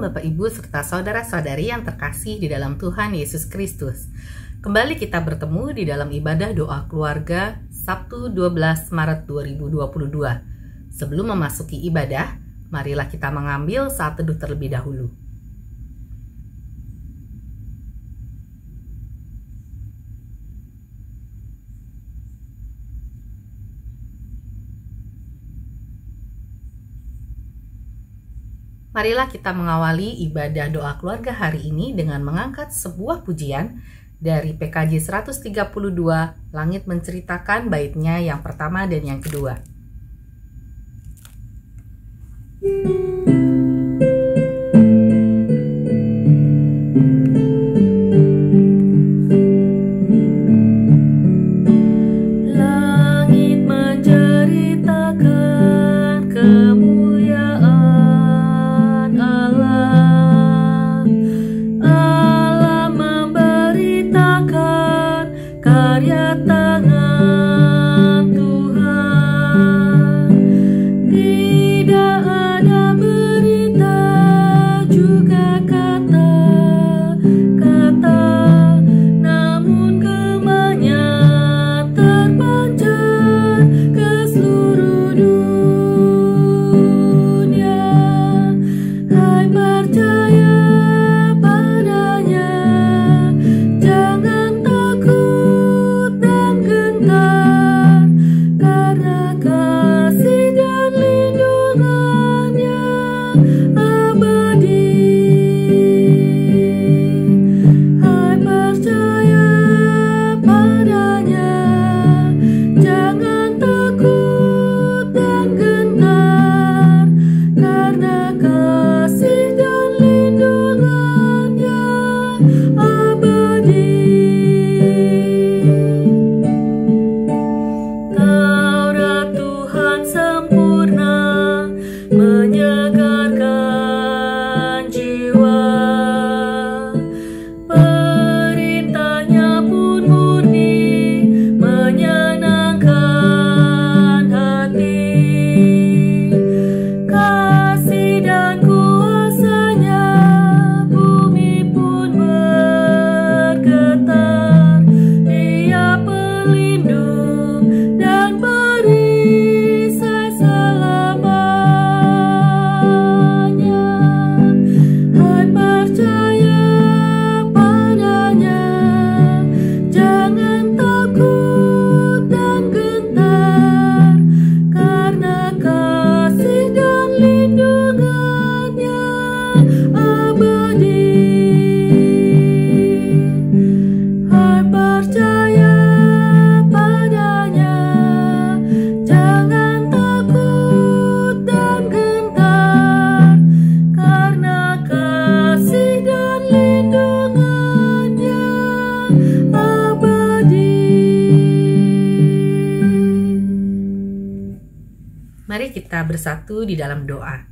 Bapak Ibu serta saudara-saudari yang terkasih di dalam Tuhan Yesus Kristus. Kembali kita bertemu di dalam ibadah doa keluarga Sabtu 12 Maret 2022. Sebelum memasuki ibadah, marilah kita mengambil saat teduh terlebih dahulu. Marilah kita mengawali ibadah doa keluarga hari ini dengan mengangkat sebuah pujian dari PKJ 132, Langit Menceritakan, baitnya yang pertama dan yang kedua. Mari kita bersatu di dalam doa.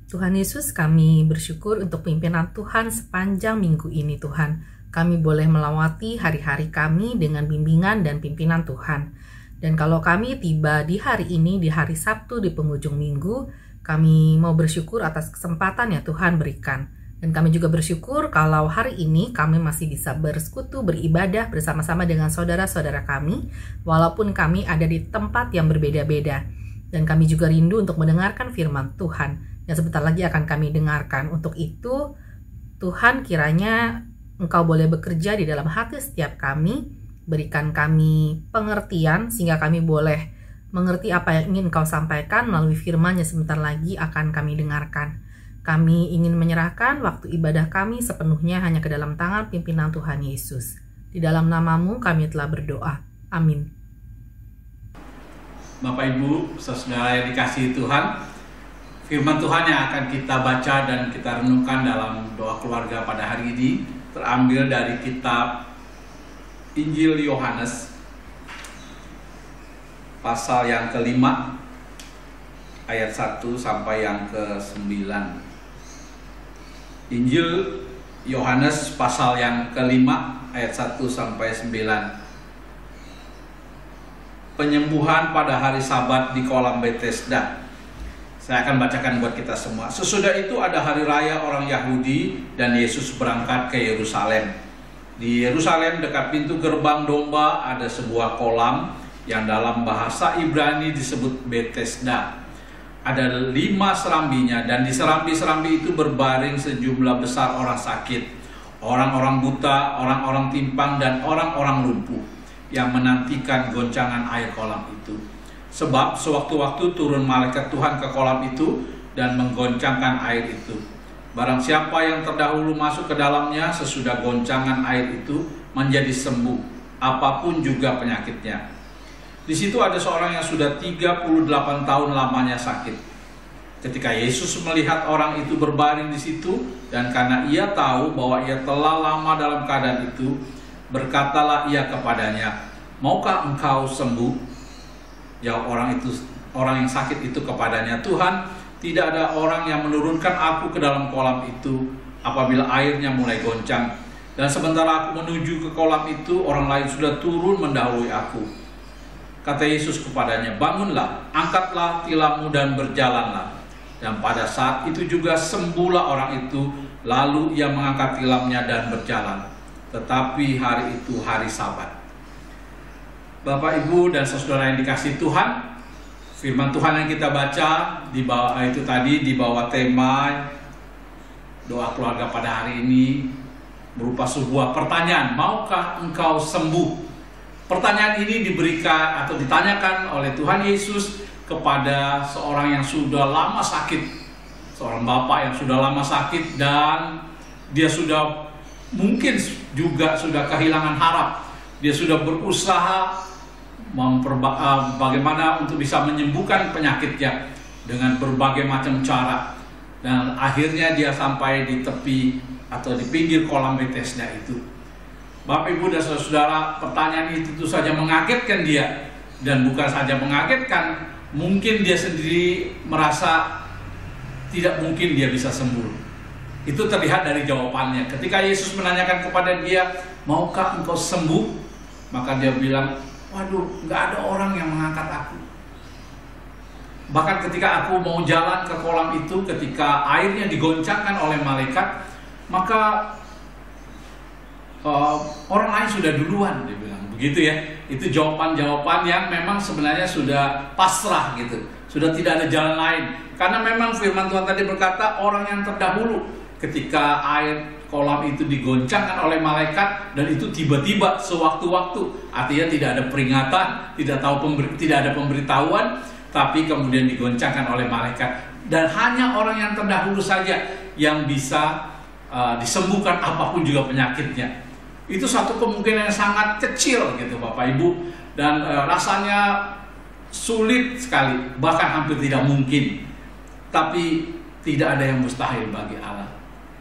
Tuhan Yesus, kami bersyukur untuk pimpinan Tuhan sepanjang minggu ini Tuhan. Kami boleh melewati hari-hari kami dengan bimbingan dan pimpinan Tuhan. Dan kalau kami tiba di hari ini, di hari Sabtu di penghujung minggu, kami mau bersyukur atas kesempatan yang Tuhan berikan. Dan kami juga bersyukur kalau hari ini kami masih bisa bersekutu, beribadah bersama-sama dengan saudara-saudara kami, walaupun kami ada di tempat yang berbeda-beda. Dan kami juga rindu untuk mendengarkan firman Tuhan, yang sebentar lagi akan kami dengarkan. Untuk itu, Tuhan kiranya Engkau boleh bekerja di dalam hati setiap kami, berikan kami pengertian, sehingga kami boleh mengerti apa yang ingin Engkau sampaikan melalui firman yang sebentar lagi akan kami dengarkan. Kami ingin menyerahkan waktu ibadah kami sepenuhnya hanya ke dalam tangan pimpinan Tuhan Yesus. Di dalam nama-Mu kami telah berdoa. Amin. Bapak Ibu, saudara yang dikasihi Tuhan, firman Tuhan yang akan kita baca dan kita renungkan dalam doa keluarga pada hari ini terambil dari kitab Injil Yohanes pasal yang ke-5 ayat 1 sampai yang ke-9. Injil Yohanes pasal yang ke-5 ayat 1 sampai 9. Penyembuhan pada hari Sabat di kolam Bethesda. Saya akan bacakan buat kita semua. Sesudah itu ada hari raya orang Yahudi dan Yesus berangkat ke Yerusalem. Di Yerusalem dekat pintu gerbang domba ada sebuah kolam yang dalam bahasa Ibrani disebut Betesda. Ada 5 serambinya dan di serambi-serambi itu berbaring sejumlah besar orang sakit, orang-orang buta, orang-orang timpang dan orang-orang lumpuh yang menantikan goncangan air kolam itu. Sebab sewaktu-waktu turun malaikat Tuhan ke kolam itu dan menggoncangkan air itu. Barang siapa yang terdahulu masuk ke dalamnya sesudah goncangan air itu menjadi sembuh, apapun juga penyakitnya. Di situ ada seorang yang sudah 38 tahun lamanya sakit. Ketika Yesus melihat orang itu berbaring di situ dan karena ia tahu bahwa ia telah lama dalam keadaan itu, berkatalah ia kepadanya, "Maukah engkau sembuh?" Jawab orang yang sakit itu kepadanya, "Tuhan, tidak ada orang yang menurunkan aku ke dalam kolam itu apabila airnya mulai goncang. Dan sementara aku menuju ke kolam itu, orang lain sudah turun mendahului aku." Kata Yesus kepadanya, "Bangunlah, angkatlah tilammu dan berjalanlah." Dan pada saat itu juga sembuhlah orang itu, lalu ia mengangkat tilamnya dan berjalan. Tetapi hari itu hari Sabat. Bapak, Ibu, dan saudara yang dikasihi Tuhan, firman Tuhan yang kita baca di bawah itu tadi di bawah tema doa keluarga pada hari ini berupa sebuah pertanyaan, maukah engkau sembuh? Pertanyaan ini diberikan atau ditanyakan oleh Tuhan Yesus kepada seorang yang sudah lama sakit, seorang bapak yang sudah lama sakit dan dia sudah mungkin juga sudah kehilangan harap. Dia sudah berusaha bagaimana untuk bisa menyembuhkan penyakitnya dengan berbagai macam cara, dan akhirnya dia sampai di tepi atau di pinggir kolam Betesda itu. Bapak, Ibu, dan saudara, pertanyaan itu tentu saja mengagetkan dia, dan bukan saja mengagetkan, mungkin dia sendiri merasa tidak mungkin dia bisa sembuh. Itu terlihat dari jawabannya. Ketika Yesus menanyakan kepada dia, "Maukah engkau sembuh?" Maka dia bilang, "Waduh, nggak ada orang yang mengangkat aku." Bahkan ketika aku mau jalan ke kolam itu, ketika airnya digoncangkan oleh malaikat, maka orang lain sudah duluan, dia bilang. Begitu ya. Itu jawaban-jawaban yang memang sebenarnya sudah pasrah gitu. Sudah tidak ada jalan lain. Karena memang firman Tuhan tadi berkata, orang yang terdahulu ketika air kolam itu digoncangkan oleh malaikat, dan itu tiba-tiba sewaktu-waktu, artinya tidak ada peringatan, tidak ada pemberitahuan, tapi kemudian digoncangkan oleh malaikat, dan hanya orang yang terdahulu saja yang bisa disembuhkan apapun juga penyakitnya. Itu satu kemungkinan yang sangat kecil gitu Bapak Ibu, dan rasanya sulit sekali, bahkan hampir tidak mungkin. Tapi tidak ada yang mustahil bagi Allah.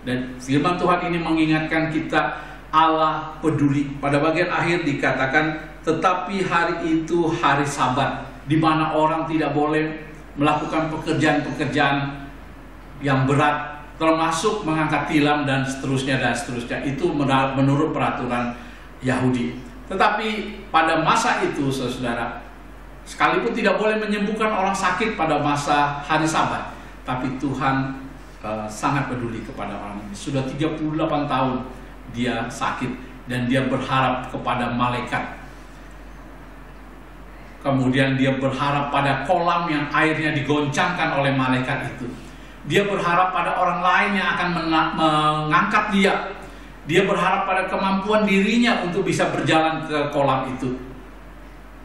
Dan firman Tuhan ini mengingatkan kita, Allah peduli. Pada bagian akhir dikatakan, tetapi hari itu hari Sabat, di mana orang tidak boleh melakukan pekerjaan-pekerjaan yang berat, termasuk mengangkat tilam dan seterusnya dan seterusnya. Itu menurut peraturan Yahudi. Tetapi pada masa itu, saudara, sekalipun tidak boleh menyembuhkan orang sakit pada masa hari Sabat, tapi Tuhan sangat peduli kepada orang ini. Sudah 38 tahun dia sakit dan dia berharap kepada malaikat. Kemudian dia berharap pada kolam yang airnya digoncangkan oleh malaikat itu. Dia berharap pada orang lain yang akan mengangkat dia. Dia berharap pada kemampuan dirinya untuk bisa berjalan ke kolam itu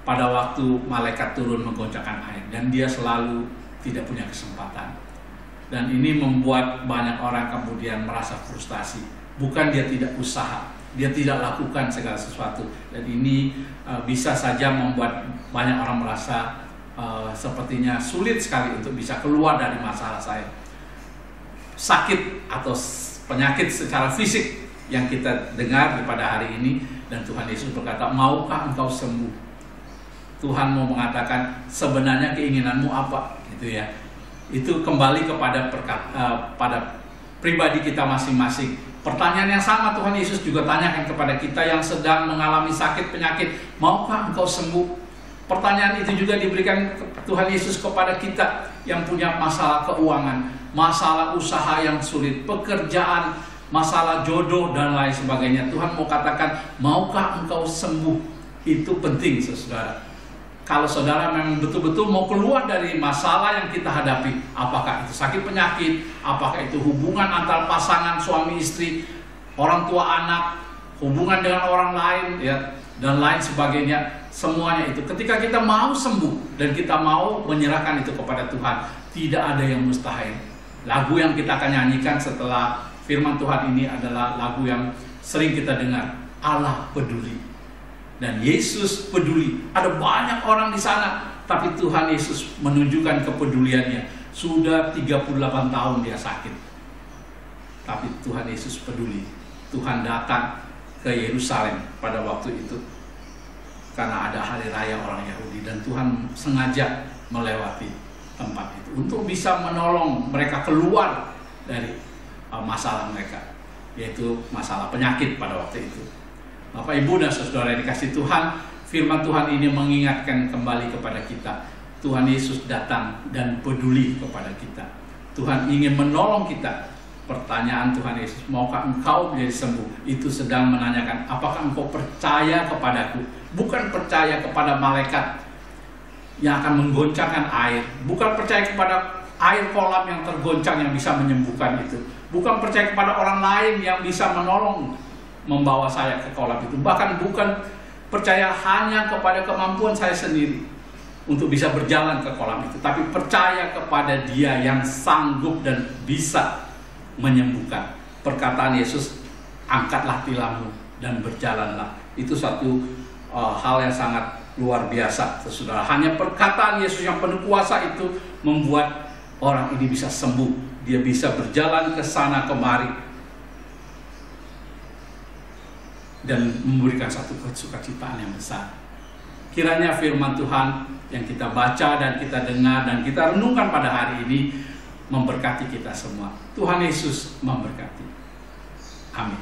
pada waktu malaikat turun menggoncangkan air, dan dia selalu tidak punya kesempatan. Dan ini membuat banyak orang kemudian merasa frustasi. Bukan dia tidak usaha, dia tidak lakukan segala sesuatu. Dan ini bisa saja membuat banyak orang merasa sepertinya sulit sekali untuk bisa keluar dari masalah saya. Sakit atau penyakit secara fisik yang kita dengar pada hari ini, dan Tuhan Yesus berkata, "Maukah engkau sembuh?" Tuhan mau mengatakan, sebenarnya keinginanmu apa, gitu ya. Itu kembali kepada pada pribadi kita masing-masing. Pertanyaan yang sama Tuhan Yesus juga tanyakan kepada kita yang sedang mengalami sakit penyakit, "Maukah engkau sembuh?" Pertanyaan itu juga diberikan Tuhan Yesus kepada kita yang punya masalah keuangan, masalah usaha yang sulit, pekerjaan, masalah jodoh dan lain sebagainya. Tuhan mau katakan, maukah engkau sembuh? Itu penting, saudara. Kalau saudara memang betul-betul mau keluar dari masalah yang kita hadapi, apakah itu sakit penyakit, apakah itu hubungan antar pasangan suami istri, orang tua anak, hubungan dengan orang lain, ya, dan lain sebagainya, semuanya itu. Ketika kita mau sembuh dan kita mau menyerahkan itu kepada Tuhan, tidak ada yang mustahil. Lagu yang kita akan nyanyikan setelah firman Tuhan ini adalah lagu yang sering kita dengar, Allah peduli. Dan Yesus peduli. Ada banyak orang di sana, tapi Tuhan Yesus menunjukkan kepeduliannya. Sudah 38 tahun dia sakit, tapi Tuhan Yesus peduli. Tuhan datang ke Yerusalem pada waktu itu karena ada hari raya orang Yahudi, dan Tuhan sengaja melewati tempat itu untuk bisa menolong mereka keluar dari masalah mereka, yaitu masalah penyakit pada waktu itu. Bapak, Ibu, dan saudara yang dikasihi Tuhan, firman Tuhan ini mengingatkan kembali kepada kita. Tuhan Yesus datang dan peduli kepada kita. Tuhan ingin menolong kita. Pertanyaan Tuhan Yesus, maukah engkau menjadi sembuh? Itu sedang menanyakan, apakah engkau percaya kepadaku? Bukan percaya kepada malaikat yang akan menggoncangkan air. Bukan percaya kepada air kolam yang tergoncang yang bisa menyembuhkan itu. Bukan percaya kepada orang lain yang bisa menolong membawa saya ke kolam itu. Bahkan bukan percaya hanya kepada kemampuan saya sendiri untuk bisa berjalan ke kolam itu, tapi percaya kepada Dia yang sanggup dan bisa menyembuhkan. Perkataan Yesus, angkatlah tilammu dan berjalanlah. Itu satu hal yang sangat luar biasa, saudara. Hanya perkataan Yesus yang penuh kuasa itu membuat orang ini bisa sembuh. Dia bisa berjalan ke sana kemari dan memberikan satu kesukacitaan yang besar. Kiranya firman Tuhan yang kita baca dan kita dengar dan kita renungkan pada hari ini memberkati kita semua. Tuhan Yesus memberkati. Amin.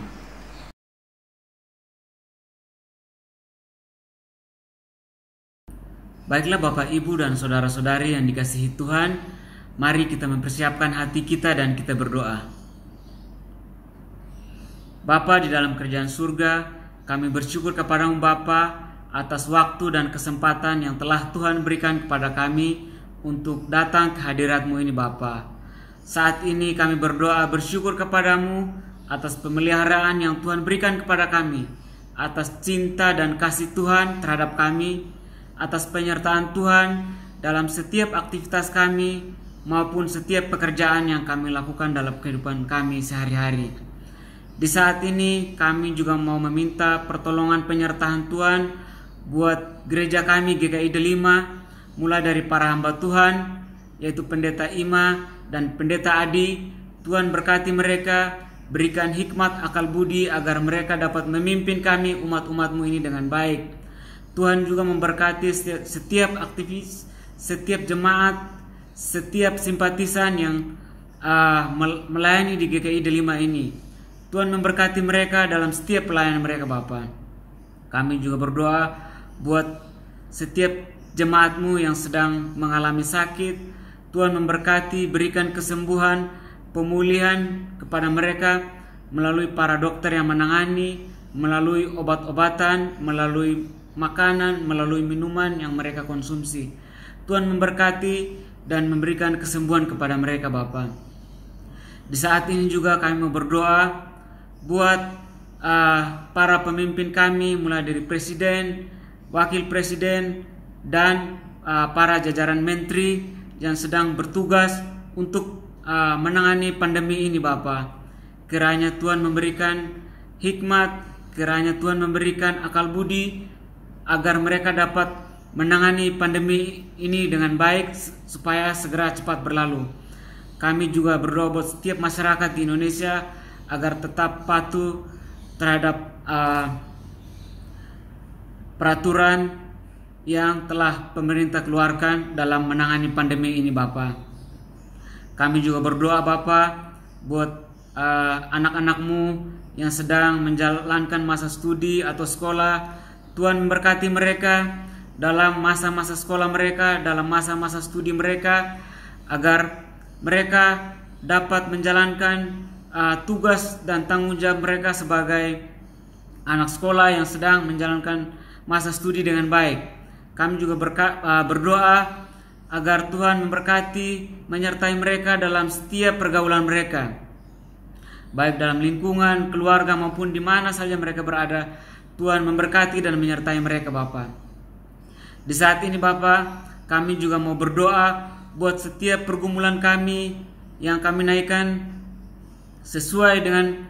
Baiklah Bapak, Ibu, dan saudara-saudari yang dikasihi Tuhan, mari kita mempersiapkan hati kita dan kita berdoa. Bapa di dalam kerajaan surga, kami bersyukur kepadamu Bapa atas waktu dan kesempatan yang telah Tuhan berikan kepada kami untuk datang ke hadirat-Mu ini Bapa. Saat ini kami berdoa bersyukur kepadamu atas pemeliharaan yang Tuhan berikan kepada kami, atas cinta dan kasih Tuhan terhadap kami, atas penyertaan Tuhan dalam setiap aktivitas kami maupun setiap pekerjaan yang kami lakukan dalam kehidupan kami sehari-hari. Di saat ini kami juga mau meminta pertolongan penyertaan Tuhan buat gereja kami GKI Delima, mulai dari para hamba Tuhan yaitu Pendeta Ima dan Pendeta Adi. Tuhan berkati mereka, berikan hikmat akal budi agar mereka dapat memimpin kami umat-umat-Mu ini dengan baik. Tuhan juga memberkati setiap aktivis, setiap jemaat, setiap simpatisan yang melayani di GKI Delima ini. Tuhan memberkati mereka dalam setiap pelayanan mereka Bapa. Kami juga berdoa buat setiap jemaat-Mu yang sedang mengalami sakit. Tuhan memberkati, berikan kesembuhan, pemulihan kepada mereka melalui para dokter yang menangani, melalui obat-obatan, melalui makanan, melalui minuman yang mereka konsumsi. Tuhan memberkati dan memberikan kesembuhan kepada mereka Bapa. Di saat ini juga kami mau berdoa buat para pemimpin kami, mulai dari presiden, wakil presiden, dan para jajaran menteri yang sedang bertugas untuk menangani pandemi ini Bapa. Kiranya Tuhan memberikan hikmat, kiranya Tuhan memberikan akal budi agar mereka dapat menangani pandemi ini dengan baik supaya segera cepat berlalu. Kami juga berdoa buat setiap masyarakat di Indonesia agar tetap patuh terhadap peraturan yang telah pemerintah keluarkan dalam menangani pandemi ini Bapa. Kami juga berdoa Bapa buat anak-anak-Mu yang sedang menjalankan masa studi atau sekolah. Tuhan memberkati mereka dalam masa-masa sekolah mereka, dalam masa-masa studi mereka, agar mereka dapat menjalankan tugas dan tanggung jawab mereka sebagai anak sekolah yang sedang menjalankan masa studi dengan baik. Kami juga berdoa agar Tuhan memberkati, menyertai mereka dalam setiap pergaulan mereka, baik dalam lingkungan, keluarga maupun di mana saja mereka berada. Tuhan memberkati dan menyertai mereka, Bapa. Di saat ini, Bapa, kami juga mau berdoa buat setiap pergumulan kami yang kami naikkan sesuai dengan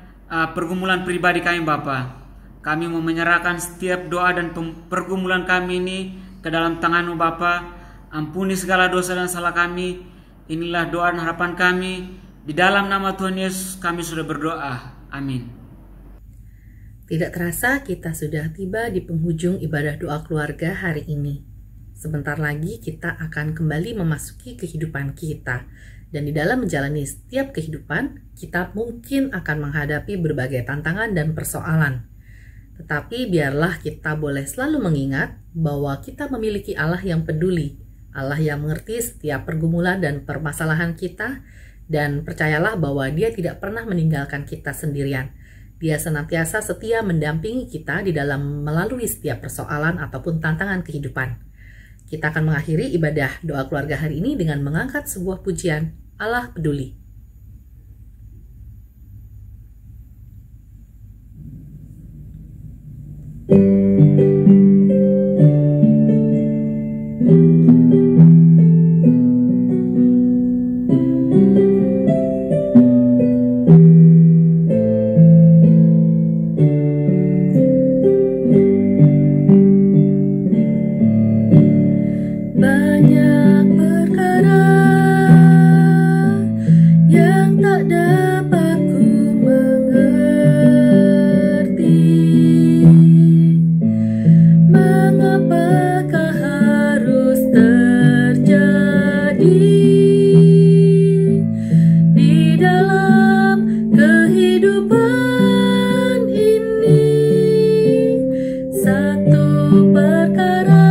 pergumulan pribadi kami, Bapa. Kami mau menyerahkan setiap doa dan pergumulan kami ini ke dalam tangan-Mu, Bapa. Ampuni segala dosa dan salah kami. Inilah doa dan harapan kami. Di dalam nama Tuhan Yesus kami sudah berdoa. Amin. Tidak terasa kita sudah tiba di penghujung ibadah doa keluarga hari ini. Sebentar lagi kita akan kembali memasuki kehidupan kita. Dan di dalam menjalani setiap kehidupan, kita mungkin akan menghadapi berbagai tantangan dan persoalan. Tetapi biarlah kita boleh selalu mengingat bahwa kita memiliki Allah yang peduli, Allah yang mengerti setiap pergumulan dan permasalahan kita, dan percayalah bahwa Dia tidak pernah meninggalkan kita sendirian. Dia senantiasa setia mendampingi kita di dalam melalui setiap persoalan ataupun tantangan kehidupan. Kita akan mengakhiri ibadah doa keluarga hari ini dengan mengangkat sebuah pujian, Allah Peduli. Banyak perkara yang tak dapat ku mengerti. Mengapakah harus terjadi di dalam kehidupan ini? Satu perkara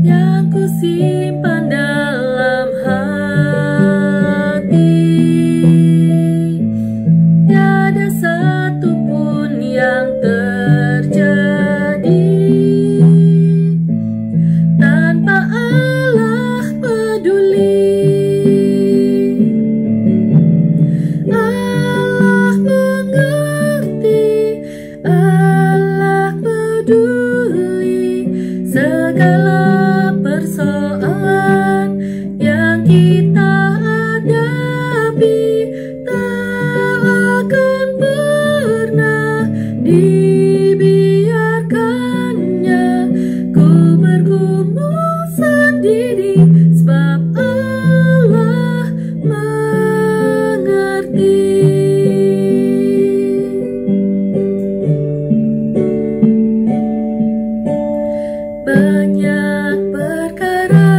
yang ku simpan dalam hati, tiada satupun yang terjadi tanpa Allah peduli. Allah mengerti, Allah peduli segala persoalan yang kita hadapi. Tak akan pernah dibiarkannya ku bergumul sendiri, sebab Allah mengerti. Banyak perkara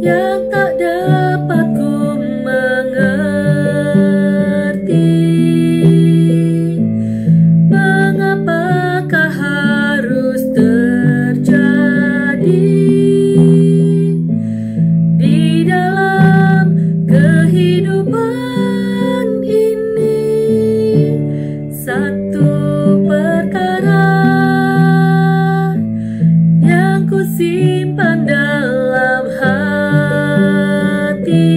yang tak dapat ku mengerti. Mengapakah harus terjadi di dalam kehidupan ini? Satu perkara yang ku simpan dalam hati,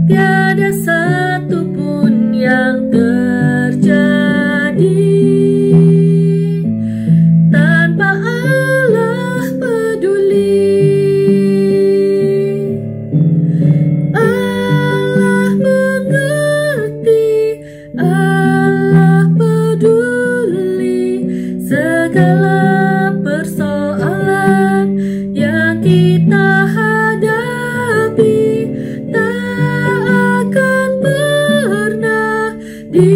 tiada satupun yang terjadi tanpa Allah peduli. Allah mengerti, Allah peduli segala persoalan yang kita hadapi. Tak akan pernah di